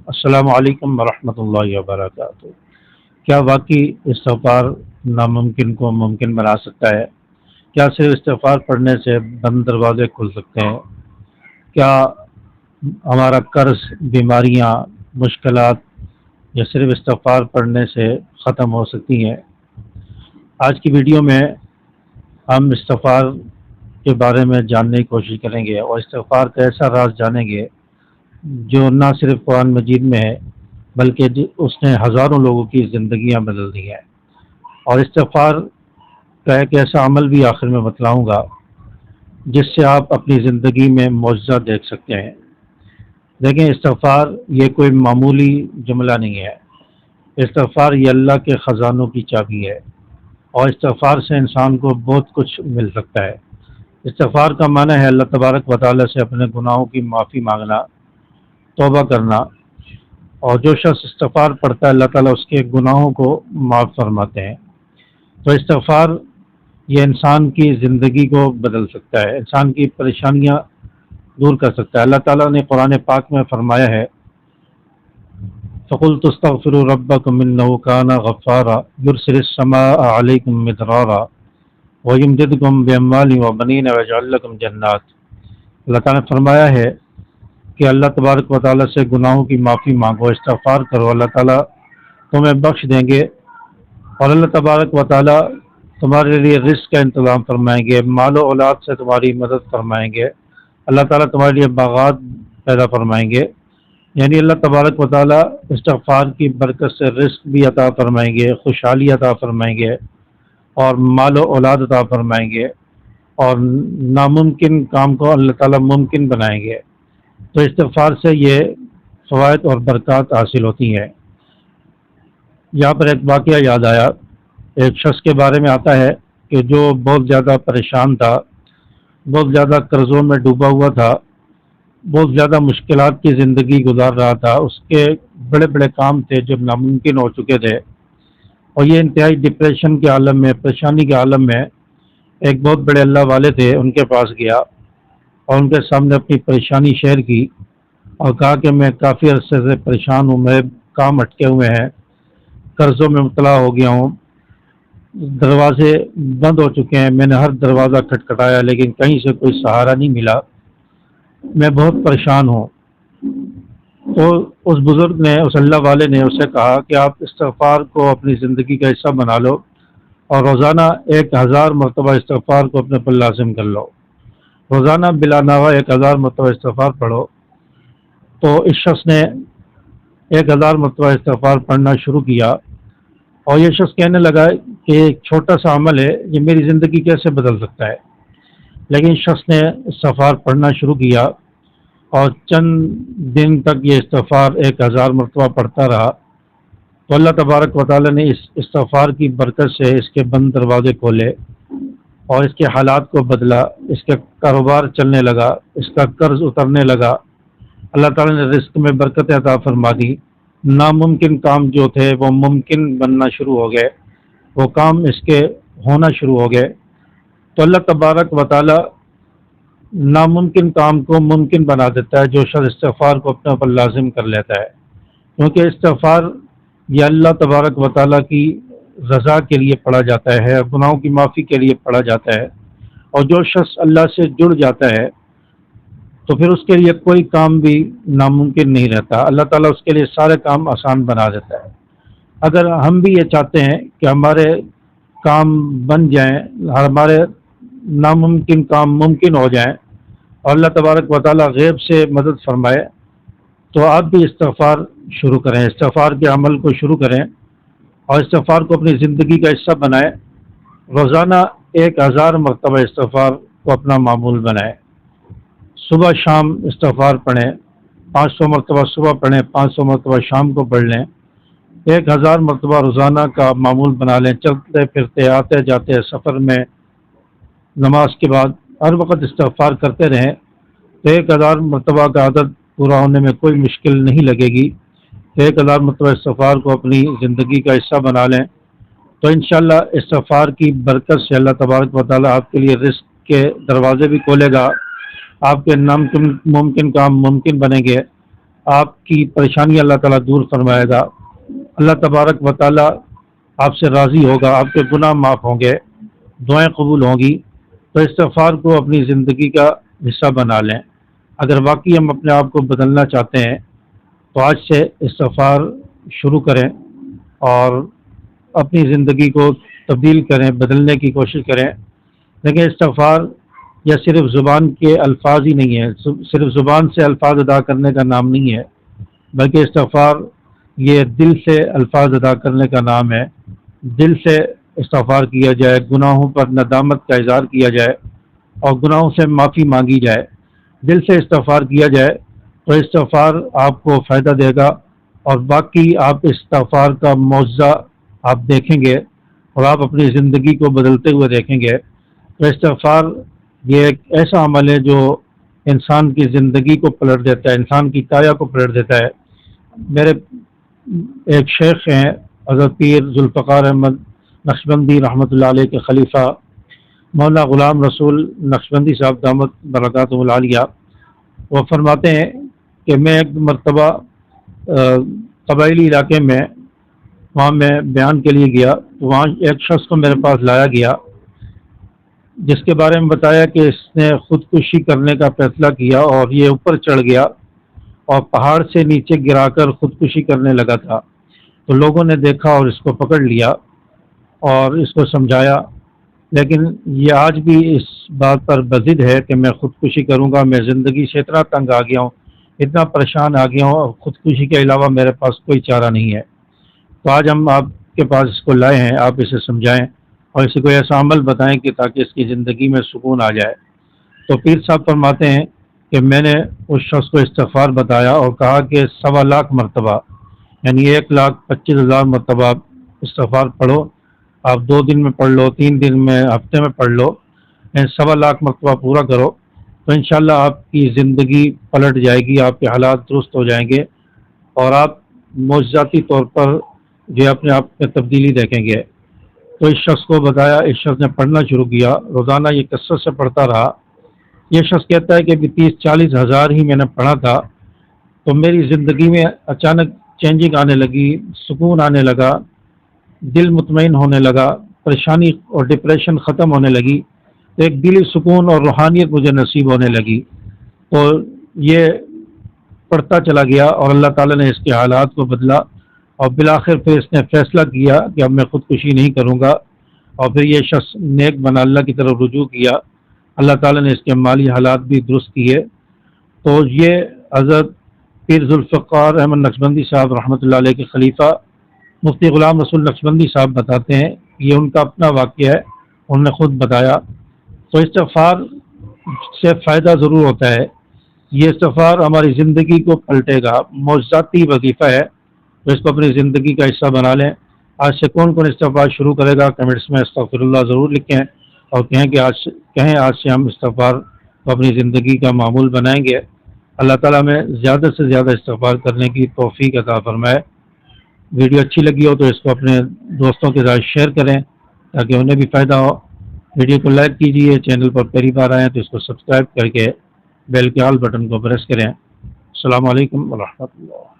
السلام علیکم ورحمۃ اللہ وبرکاتہ۔ کیا واقعی استغفار ناممکن کو ممکن بنا سکتا ہے؟ کیا صرف استغفار پڑھنے سے بند دروازے کھل سکتے ہیں؟ کیا ہمارا قرض، بیماریاں، مشکلات یا صرف استغفار پڑھنے سے ختم ہو سکتی ہیں؟ آج کی ویڈیو میں ہم استغفار کے بارے میں جاننے کی کوشش کریں گے اور استغفار کا ایسا راز جانیں گے جو نہ صرف قرآن مجید میں ہے بلکہ اس نے ہزاروں لوگوں کی زندگیاں بدل دی ہیں۔ اور استغفار کا ایک ایسا عمل بھی آخر میں بتلاؤں گا جس سے آپ اپنی زندگی میں معجزہ دیکھ سکتے ہیں۔ دیکھیں، استغفار یہ کوئی معمولی جملہ نہیں ہے۔ استغفار یہ اللہ کے خزانوں کی چابی ہے، اور استغفار سے انسان کو بہت کچھ مل سکتا ہے۔ استغفار کا معنی ہے اللہ تبارک و تعالیٰ سے اپنے گناہوں کی معافی مانگنا، توبہ کرنا، اور جو شخص استغفار پڑھتا ہے اللہ تعالیٰ اس کے گناہوں کو معاف فرماتے ہیں۔ تو استغفار یہ انسان کی زندگی کو بدل سکتا ہے، انسان کی پریشانیاں دور کر سکتا ہے۔ اللہ تعالیٰ نے قرآن پاک میں فرمایا ہے، فَقُلْتُ اسْتَغْفِرُوا رَبَّكُمْ إِنَّهُ كَانَ غَفَّارًا يُرْسِلِ السَّمَاءَ عَلَيْكُمْ مِدْرَارًا وَيُمْدِدْكُمْ بِأَمْوَالٍ وَبَنِينَ وَيَجْعَلْ لَكُمْ جَنَّاتٍ۔ اللہ تعالیٰ نے فرمایا ہے کہ اللہ تبارک و تعالیٰ سے گناہوں کی معافی مانگو، استغفار کرو، اللہ تعالیٰ تمہیں بخش دیں گے، اور اللہ تبارک و تعالیٰ تمہارے لیے رزق کا انتظام فرمائیں گے، مال و اولاد سے تمہاری مدد فرمائیں گے، اللہ تعالیٰ تمہارے لیے باغات پیدا فرمائیں گے۔ یعنی اللہ تبارک و تعالیٰ استغفار کی برکت سے رزق بھی عطا فرمائیں گے، خوشحالی عطا فرمائیں گے، اور مال و اولاد عطا فرمائیں گے، اور ناممکن کام کو اللہ تعالیٰ ممکن بنائیں گے۔ تو استغفار سے یہ فوائد اور برکات حاصل ہوتی ہیں۔ یہاں پر ایک واقعہ یاد آیا، ایک شخص کے بارے میں آتا ہے کہ جو بہت زیادہ پریشان تھا، بہت زیادہ قرضوں میں ڈوبا ہوا تھا، بہت زیادہ مشکلات کی زندگی گزار رہا تھا، اس کے بڑے بڑے کام تھے جو ناممکن ہو چکے تھے، اور یہ انتہائی ڈپریشن کے عالم میں، پریشانی کے عالم میں ایک بہت بڑے اللہ والے تھے، ان کے پاس گیا اور ان کے سامنے اپنی پریشانی شیئر کی اور کہا کہ میں کافی عرصے سے پریشان ہوں، میرے کام اٹکے ہوئے ہیں، قرضوں میں مبتلا ہو گیا ہوں، دروازے بند ہو چکے ہیں، میں نے ہر دروازہ کھٹکھٹایا لیکن کہیں سے کوئی سہارا نہیں ملا، میں بہت پریشان ہوں۔ تو اس بزرگ نے، اس اللہ والے نے اسے کہا کہ آپ استغفار کو اپنی زندگی کا حصہ بنا لو اور روزانہ 1000 مرتبہ استغفار کو اپنے پر لازم کر لو، روزانہ بلا ناوا 1000 مرتبہ استغفار پڑھو۔ تو اس شخص نے 1000 مرتبہ استغفار پڑھنا شروع کیا، اور یہ شخص کہنے لگا کہ ایک چھوٹا سا عمل ہے، یہ میری زندگی کیسے بدل سکتا ہے؟ لیکن شخص نے استغفار پڑھنا شروع کیا اور چند دن تک یہ استغفار 1000 مرتبہ پڑھتا رہا، تو اللہ تبارک و تعالیٰ نے اس استغفار کی برکت سے اس کے بند دروازے کھولے اور اس کے حالات کو بدلا، اس کا کاروبار چلنے لگا، اس کا قرض اترنے لگا، اللہ تعالیٰ نے رزق میں برکت عطا فرما دی، ناممکن کام جو تھے وہ ممکن بننا شروع ہو گئے، وہ کام اس کے ہونا شروع ہو گئے۔ تو اللہ تبارک و تعالیٰ ناممکن کام کو ممکن بنا دیتا ہے جو شخص استغفار کو اپنے اوپر لازم کر لیتا ہے، کیونکہ استغفار یہ اللہ تبارک و تعالیٰ کی رضا کے لیے پڑھا جاتا ہے، گناہوں کی معافی کے لیے پڑھا جاتا ہے، اور جو شخص اللہ سے جڑ جاتا ہے تو پھر اس کے لیے کوئی کام بھی ناممکن نہیں رہتا، اللہ تعالیٰ اس کے لیے سارے کام آسان بنا دیتا ہے۔ اگر ہم بھی یہ چاہتے ہیں کہ ہمارے کام بن جائیں، ہمارے ناممکن کام ممکن ہو جائیں، اور اللہ تبارک و تعالیٰ غیب سے مدد فرمائے، تو آپ بھی استغفار شروع کریں، استغفار کے عمل کو شروع کریں اور استغفار کو اپنی زندگی کا حصہ بنائیں۔ روزانہ 1000 مرتبہ استغفار کو اپنا معمول بنائیں، صبح شام استغفار پڑھیں، 500 مرتبہ صبح پڑھیں، 500 مرتبہ شام کو پڑھ لیں، 1000 مرتبہ روزانہ کا معمول بنا لیں، چلتے پھرتے، آتے جاتے، سفر میں، نماز کے بعد ہر وقت استغفار کرتے رہیں، تو 1000 مرتبہ کا عدد پورا ہونے میں کوئی مشکل نہیں لگے گی۔ 1000 مرتبہ استغفار کو اپنی زندگی کا حصہ بنا لیں، تو انشاءاللہ استغفار کی برکت سے اللہ تبارک و تعالیٰ آپ کے لیے رزق کے دروازے بھی کھولے گا، آپ کے ناممکن کام ممکن بنیں گے، آپ کی پریشانی اللہ تعالیٰ دور فرمائے گا، اللہ تبارک و تعالیٰ آپ سے راضی ہوگا، آپ کے گناہ معاف ہوں گے، دعائیں قبول ہوں گی۔ تو استغفار کو اپنی زندگی کا حصہ بنا لیں۔ اگر واقعی ہم اپنے آپ کو بدلنا چاہتے ہیں تو آج سے استغفار شروع کریں اور اپنی زندگی کو تبدیل کریں، بدلنے کی کوشش کریں۔ لیکن استغفار یا صرف زبان کے الفاظ ہی نہیں ہے، صرف زبان سے الفاظ ادا کرنے کا نام نہیں ہے، بلکہ استغفار یہ دل سے الفاظ ادا کرنے کا نام ہے۔ دل سے استغفار کیا جائے، گناہوں پر ندامت کا اظہار کیا جائے اور گناہوں سے معافی مانگی جائے، دل سے استغفار کیا جائے تو استغفار آپ کو فائدہ دے گا، اور باقی آپ استغفار کا معجزہ آپ دیکھیں گے اور آپ اپنی زندگی کو بدلتے ہوئے دیکھیں گے۔ تو استغفار یہ ایک ایسا عمل ہے جو انسان کی زندگی کو پلٹ دیتا ہے، انسان کی کایا کو پلٹ دیتا ہے۔ میرے ایک شیخ ہیں حضرت پیر ذوالفقار احمد نقشبندی رحمۃ اللہ علیہ کے خلیفہ مولانا غلام رسول نقشبندی صاحب دامت برکاتہ العالیہ، وہ فرماتے ہیں کہ میں ایک مرتبہ قبائلی علاقے میں وہاں میں بیان کے لیے گیا، تو وہاں ایک شخص کو میرے پاس لایا گیا جس کے بارے میں بتایا کہ اس نے خودکشی کرنے کا فیصلہ کیا اور یہ اوپر چڑھ گیا اور پہاڑ سے نیچے گرا کر خودکشی کرنے لگا تھا۔ تو لوگوں نے دیکھا اور اس کو پکڑ لیا اور اس کو سمجھایا، لیکن یہ آج بھی اس بات پر بضد ہے کہ میں خودکشی کروں گا، میں زندگی سے اتنا تنگ آ گیا ہوں، اتنا پریشان آ گیا ہوں، اور خودکشی کے علاوہ میرے پاس کوئی چارہ نہیں ہے۔ تو آج ہم آپ کے پاس اس کو لائے ہیں، آپ اسے سمجھائیں اور اسے کوئی ایسا عمل بتائیں کہ تاکہ اس کی زندگی میں سکون آ جائے۔ تو پیر صاحب فرماتے ہیں کہ میں نے اس شخص کو استغفار بتایا اور کہا کہ 1.25 مرتبہ، یعنی 1,25,000 مرتبہ استغفار پڑھو، آپ 2 دن میں پڑھ لو، 3 دن میں، ہفتے میں پڑھ لو، 1.25 مرتبہ پورا کرو تو انشاءاللہ آپ کی زندگی پلٹ جائے گی، آپ کے حالات درست ہو جائیں گے اور آپ معجزاتی طور پر جو اپنے آپ میں تبدیلی دیکھیں گے۔ تو اس شخص کو بتایا، اس شخص نے پڑھنا شروع کیا، روزانہ یہ کثرت سے پڑھتا رہا۔ یہ شخص کہتا ہے کہ 30-40 ہزار ہی میں نے پڑھا تھا تو میری زندگی میں اچانک چینجنگ آنے لگی، سکون آنے لگا، دل مطمئن ہونے لگا، پریشانی اور ڈپریشن ختم ہونے لگی، ایک دلی سکون اور روحانیت مجھے نصیب ہونے لگی۔ تو یہ پڑھتا چلا گیا اور اللہ تعالیٰ نے اس کے حالات کو بدلا، اور بالآخر پھر اس نے فیصلہ کیا کہ اب میں خودکشی نہیں کروں گا، اور پھر یہ شخص نیک بنا، اللہ کی طرف رجوع کیا، اللہ تعالیٰ نے اس کے مالی حالات بھی درست کیے۔ تو یہ حضرت پیر ذوالفقار احمد نقشبندی صاحب رحمۃ اللہ علیہ کے خلیفہ مفتی غلام رسول نقشبندی صاحب بتاتے ہیں، یہ ان کا اپنا واقعہ ہے، انہوں نے خود بتایا۔ تو استغفار سے فائدہ ضرور ہوتا ہے، یہ استغفار ہماری زندگی کو پلٹے گا، معجزاتی وظیفہ ہے، تو اس کو اپنی زندگی کا حصہ بنا لیں۔ آج سے کون کون استغفار شروع کرے گا کمنٹس میں استغفر اللہ ضرور لکھیں اور کہیں آج سے ہم استغفار کو اپنی زندگی کا معمول بنائیں گے۔ اللہ تعالیٰ میں زیادہ سے زیادہ استغفار کرنے کی توفیق عطا فرمائے۔ ویڈیو اچھی لگی ہو تو اس کو اپنے دوستوں کے ساتھ شیئر کریں تاکہ انہیں بھی فائدہ ہو۔ ویڈیو کو لائک کیجیے، چینل پر پہلی بار آئیں تو اس کو سبسکرائب کر کے بیل کے آل بٹن کو پریس کریں۔ السلام علیکم ورحمۃ اللہ۔